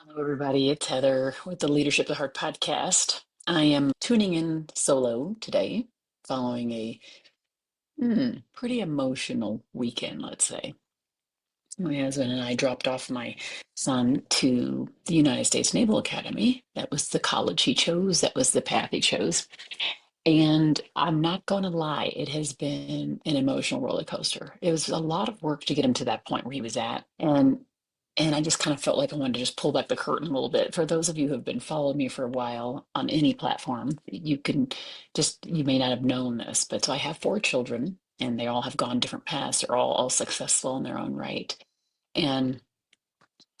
Hello, everybody. It's Heather with the Leadership of the Heart podcast. I am tuning in solo today following a pretty emotional weekend, let's say. My husband and I dropped off my son to the United States Naval Academy. That was the college he chose, that was the path he chose. And I'm not going to lie, it has been an emotional roller coaster. It was a lot of work to get him to that point where he was at. And I just kind of felt like I wanted to just pull back the curtain a little bit. For those of you who have been following me for a while on any platform, you may not have known this, but so I have four children and they all have gone different paths. They're all successful in their own right. And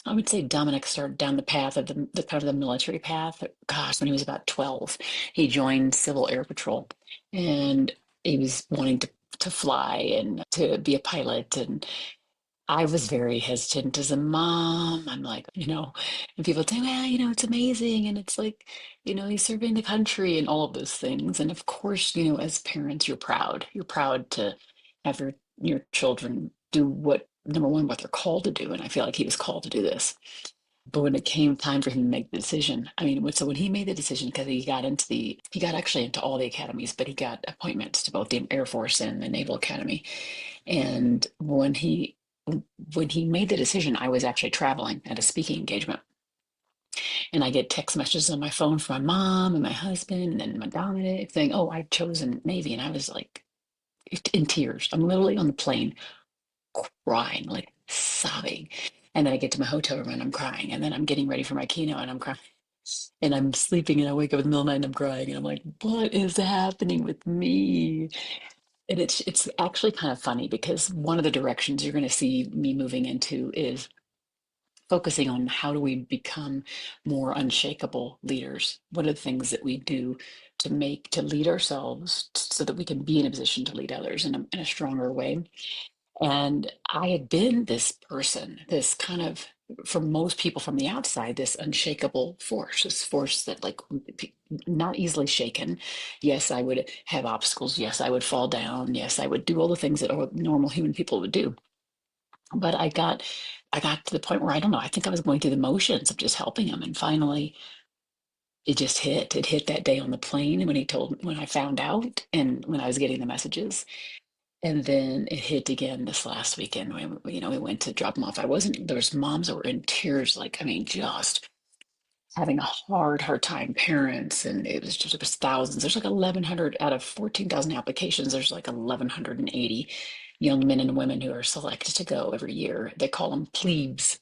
I would say Dominic started down the path of the kind of the military path. Gosh, when he was about 12, he joined Civil Air Patrol and he was wanting to fly and to be a pilot. And I was very hesitant as a mom. I'm like, and people say, well, it's amazing. And it's like, he's serving the country and all of those things. And of course, as parents, you're proud. You're proud to have your children do what, number one, what they're called to do. And I feel like he was called to do this. But when it came time for him to make the decision, I mean, so when he made the decision, because he got actually into all the academies, but he got appointments to both the Air Force and the Naval Academy. And when he made the decision, I was actually traveling at a speaking engagement. And I get text messages on my phone from my mom and my husband and my Dominic saying, "Oh, I've chosen Navy." And I was like in tears. I'm literally on the plane crying, like sobbing. And then I get to my hotel room and I'm crying. And then I'm getting ready for my keynote and I'm crying. And I'm sleeping and I wake up in the middle of the night and I'm crying. And I'm like, what is happening with me? And it's actually kind of funny because one of the directions you're going to see me moving into is focusing on how do we become more unshakable leaders. What are the things that we do to lead ourselves so that we can be in a position to lead others in a stronger way. And I had been this person, this kind of, for most people from the outside, this unshakable force, this force that like not easily shaken. Yes, I would have obstacles. Yes, I would fall down. Yes, I would do all the things that normal human people would do. But I got to the point where I don't know, I think I was going through the motions of just helping him. And finally it just hit. It hit that day on the plane when I found out and when I was getting the messages. And then it hit again this last weekend when we went to drop him off. I wasn't, there was moms that were in tears, like, I mean, just having a hard time, parents, and it was thousands. There's like 1,100 out of 14,000 applications. There's like 1,180 young men and women who are selected to go every year. They call them plebes.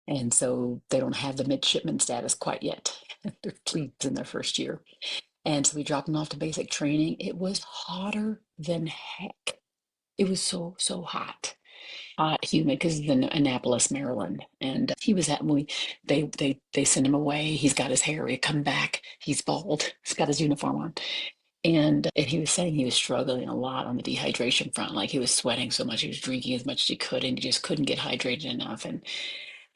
And so they don't have the midshipman status quite yet. They're plebes in their first year. And so we dropped them off to basic training. It was hotter than heck. It was so hot, humid because he's in Annapolis, Maryland, and he was at we they send him away. He's got his hair. We come back. He's bald. He's got his uniform on, and he was saying he was struggling a lot on the dehydration front. Like he was sweating so much, he was drinking as much as he could, and he just couldn't get hydrated enough. And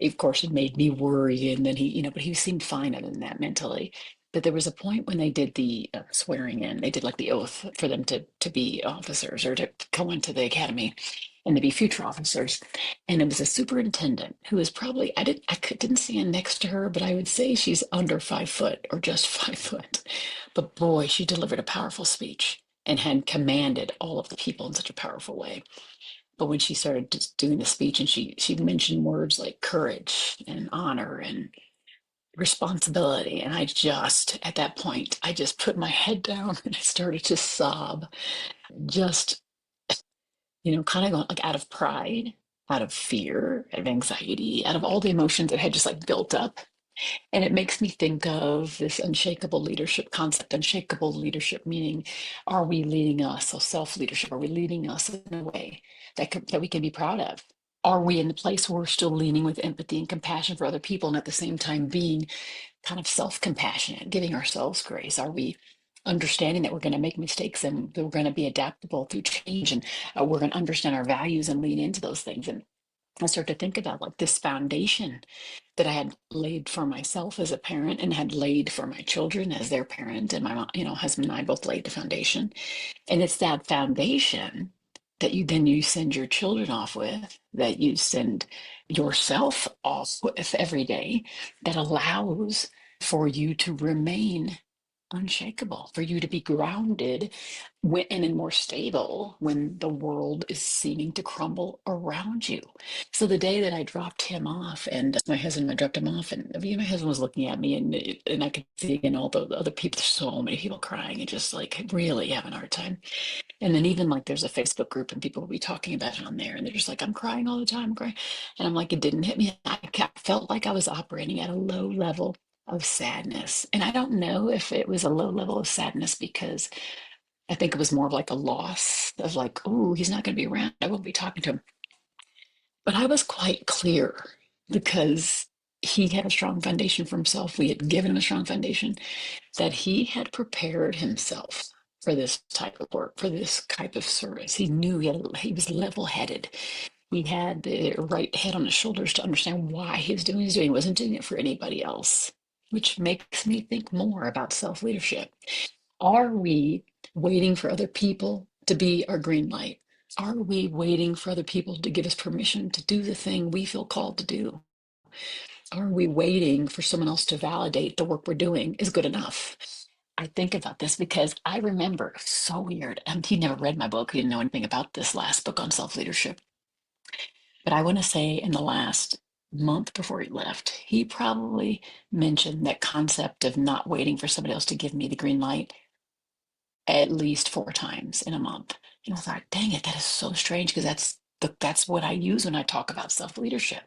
of course, it made me worry. And then but he seemed fine other than that mentally. But there was a point when they did the swearing in. They did like the oath for them to be officers or to go into the academy and to be future officers. And it was a superintendent who was probably I didn't stand next to her, but I would say she's under 5 foot or just 5 foot. But boy, she delivered a powerful speech and had commanded all of the people in such a powerful way. But when she started just doing the speech and she mentioned words like courage and honor and responsibility, and at that point, I just put my head down and I started to sob, just kind of going like out of pride, out of fear, out of anxiety, out of all the emotions that had just like built up. And it makes me think of this unshakable leadership concept. Unshakable leadership meaning, are we leading us? So self-leadership, are we leading us in a way that we can be proud of? Are we in the place where we're still leaning with empathy and compassion for other people and at the same time being kind of self-compassionate, giving ourselves grace? Are we understanding that we're going to make mistakes and that we're going to be adaptable through change and we're going to understand our values and lean into those things? And I start to think about like this foundation that I had laid for myself as a parent and had laid for my children as their parent, and my husband and I both laid the foundation. And it's that foundation that you send your children off with, that you send yourself off with every day, that allows for you to remain unshakable, for you to be grounded and more stable when the world is seeming to crumble around you. So the day that I dropped him off, and my husband, I dropped him off, and my husband was looking at me, and I could see again all the other people, so many people crying and just like really having a hard time. And then even like there's a Facebook group and people will be talking about it on there, and they're just like, I'm crying all the time, I'm crying. And I'm like, it didn't hit me. Felt like I was operating at a low level of sadness. And I don't know if it was a low level of sadness because I think it was more of like a loss of like, oh, he's not going to be around. I won't be talking to him. But I was quite clear because he had a strong foundation for himself. We had given him a strong foundation that he had prepared himself for this type of work, for this type of service. He knew he was level headed. He had the right head on his shoulders to understand why he was doing what he was doing. He wasn't doing it for anybody else, which makes me think more about self leadership. Are we waiting for other people to be our green light? Are we waiting for other people to give us permission to do the thing we feel called to do? Are we waiting for someone else to validate the work we're doing is good enough? I think about this because I remember, so weird. He never read my book. He didn't know anything about this last book on self leadership. But I want to say in the last month before he left, he probably mentioned that concept of not waiting for somebody else to give me the green light at least 4 times in a month. And I thought, dang it, that is so strange because that's what I use when I talk about self leadership.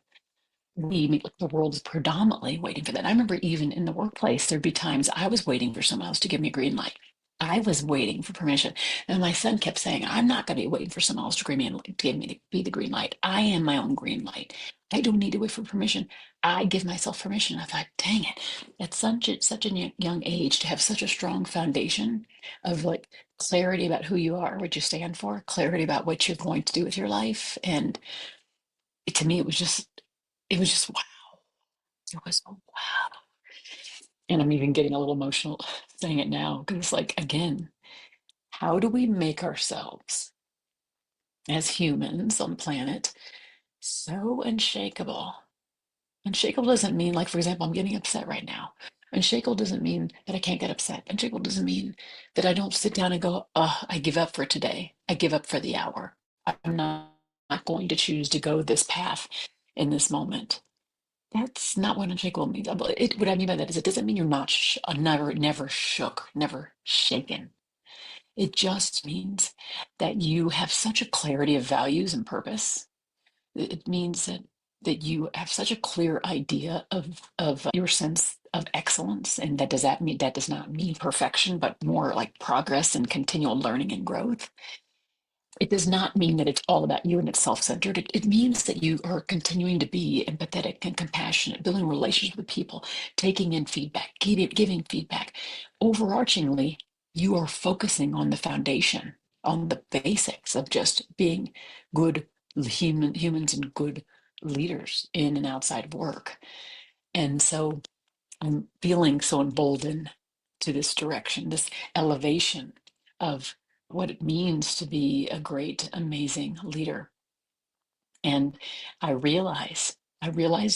The world is predominantly waiting for that. I remember even in the workplace, there'd be times I was waiting for someone else to give me a green light. I was waiting for permission. And my son kept saying, I'm not going to be waiting for someone else to give me to be the green light. I am my own green light. I don't need to wait for permission. I give myself permission. I thought, dang it, at such a young age to have such a strong foundation of like clarity about who you are, what you stand for, clarity about what you're going to do with your life. And to me, it was just wow. It was wow. And I'm even getting a little emotional saying it now because it's like, again, how do we make ourselves as humans on the planet so unshakable? Unshakable doesn't mean, like, for example, I'm getting upset right now. Unshakable doesn't mean that I can't get upset. Unshakable doesn't mean that I don't sit down and go, oh, I give up for today. I give up for the hour. I'm not going to choose to go this path in this moment. That's not what unshakable means. What I mean by that is it doesn't mean you're not never shook, never shaken. It just means that you have such a clarity of values and purpose. It means that you have such a clear idea of your sense of excellence, and that does not mean perfection, but more like progress and continual learning and growth. It does not mean that it's all about you and it's self-centered. It means that you are continuing to be empathetic and compassionate, building relationships with people, taking in feedback, giving feedback. Overarchingly, you are focusing on the foundation, on the basics of just being good humans and good leaders in and outside of work. And so I'm feeling so emboldened to this direction, this elevation of what it means to be a great, amazing leader. And I realize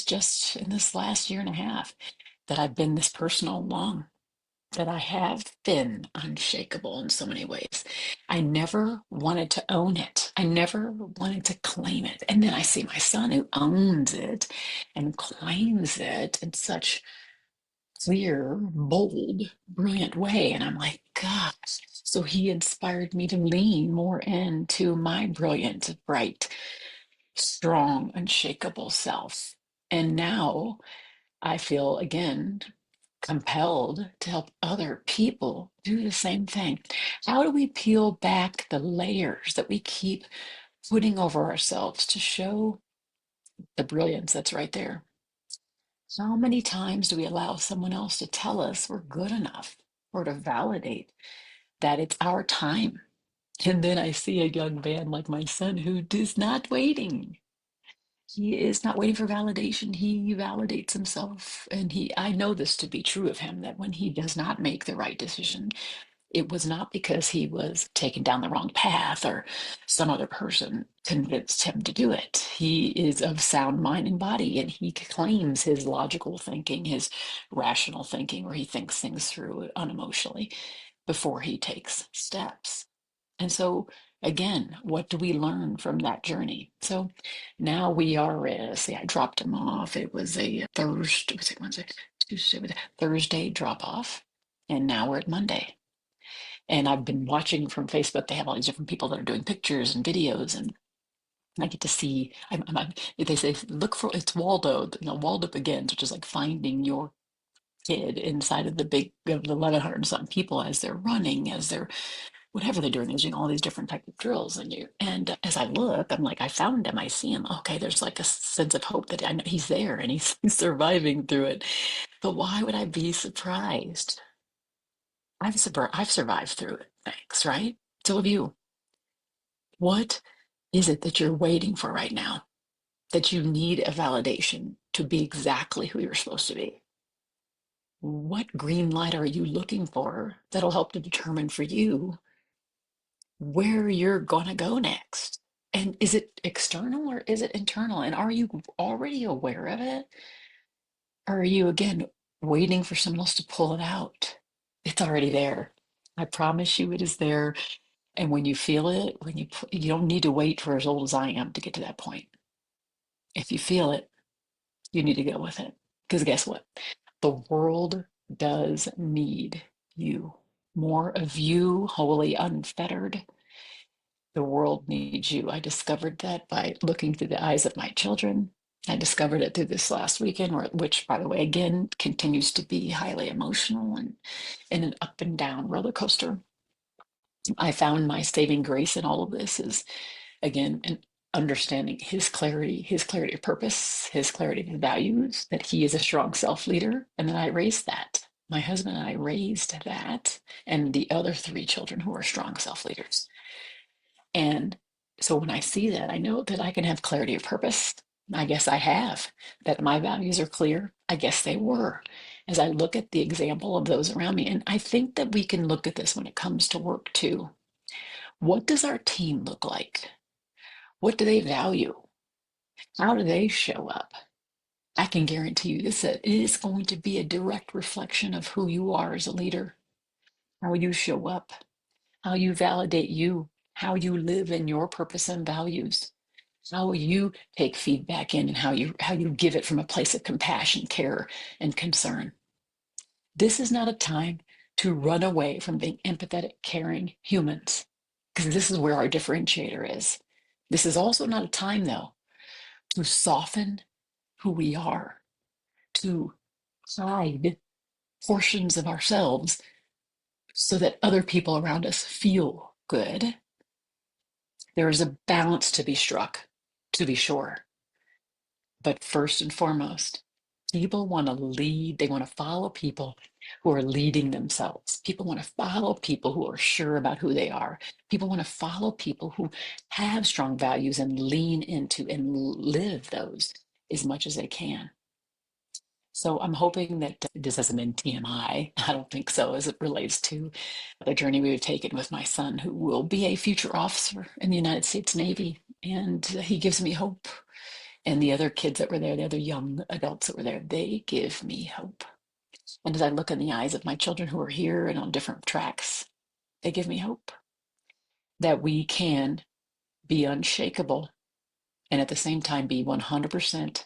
just in this last year and a half that I've been this person all along, that I have been unshakable in so many ways. I never wanted to own it. I never wanted to claim it. And then I see my son who owns it and claims it in such clear, bold, brilliant way. And I'm like, gosh. So he inspired me to lean more into my brilliant, bright, strong, unshakable self. And now I feel again compelled to help other people do the same thing. How do we peel back the layers that we keep putting over ourselves to show the brilliance that's right there? How many times do we allow someone else to tell us we're good enough or to validate that it's our time? And then I see a young man like my son who is not waiting. He is not waiting for validation. He validates himself. And I know this to be true of him, that when he does not make the right decision, it was not because he was taken down the wrong path or some other person convinced him to do it. He is of sound mind and body, and he claims his logical thinking, his rational thinking, where he thinks things through unemotionally before he takes steps. And so, again, what do we learn from that journey? So now we are, see, I dropped him off. It was a Thursday, was it Wednesday, Tuesday, Thursday drop off. And now we're at Monday. And I've been watching from Facebook. They have all these different people that are doing pictures and videos. And I get to see, they say, look for, it's Waldo, Waldo Begins, which is like finding your kid inside of of the 1,100 something people as they're running, as they're whatever they're doing, they're doing all these different type of drills. And as I look, I'm like, I found him, I see him. Okay, there's like a sense of hope that I know he's there and he's surviving through it. But why would I be surprised? I've survived through it. Thanks, right? So have you. What is it that you're waiting for right now? That you need a validation to be exactly who you're supposed to be? What green light are you looking for that'll help to determine for you where you're going to go next? And is it external or is it internal? And are you already aware of it? Or are you, again, waiting for someone else to pull it out? It's already there. I promise you it is there. And when you feel it, you don't need to wait for as old as I am to get to that point. If you feel it, you need to go with it. Because guess what? The world does need you. More of you, wholly unfettered. The world needs you. I discovered that by looking through the eyes of my children. I discovered it through this last weekend, which, by the way, again, continues to be highly emotional and in an up and down roller coaster. I found my saving grace in all of this is, again, an understanding his clarity of purpose, his clarity of values, that he is a strong self leader, and that I raised that. My husband and I raised that, and the other three children who are strong self leaders. And so when I see that, I know that I can have clarity of purpose. I guess I have, that my values are clear. I guess they were. As I look at the example of those around me, and I think that we can look at this when it comes to work too. What does our team look like? What do they value? How do they show up? I can guarantee you this, that it is going to be a direct reflection of who you are as a leader, how you show up, how you validate you, how you live in your purpose and values, how you take feedback in, and how you give it from a place of compassion, care, and concern. This is not a time to run away from being empathetic, caring humans, because this is where our differentiator is. This is also not a time, though, to soften who we are, to hide portions of ourselves so that other people around us feel good. There is a balance to be struck, to be sure. But first and foremost, people want to lead, they want to follow people who are leading themselves. People want to follow people who are sure about who they are. People want to follow people who have strong values and lean into and live those as much as they can. So I'm hoping that this hasn't been TMI. I don't think so, as it relates to the journey we've taken with my son, who will be a future officer in the United States Navy. And he gives me hope. And the other kids that were there, the other young adults that were there, they give me hope. And as I look in the eyes of my children who are here and on different tracks, they give me hope that we can be unshakable and at the same time be 100%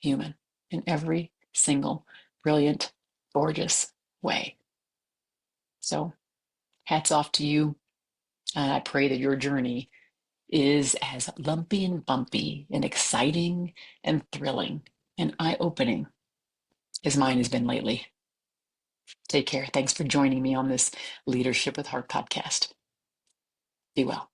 human in every single brilliant, gorgeous way. So, hats off to you. And I pray that your journey is as lumpy and bumpy and exciting and thrilling and eye opening as mine has been lately. Take care. Thanks for joining me on this Leadership with Heart podcast. Be well.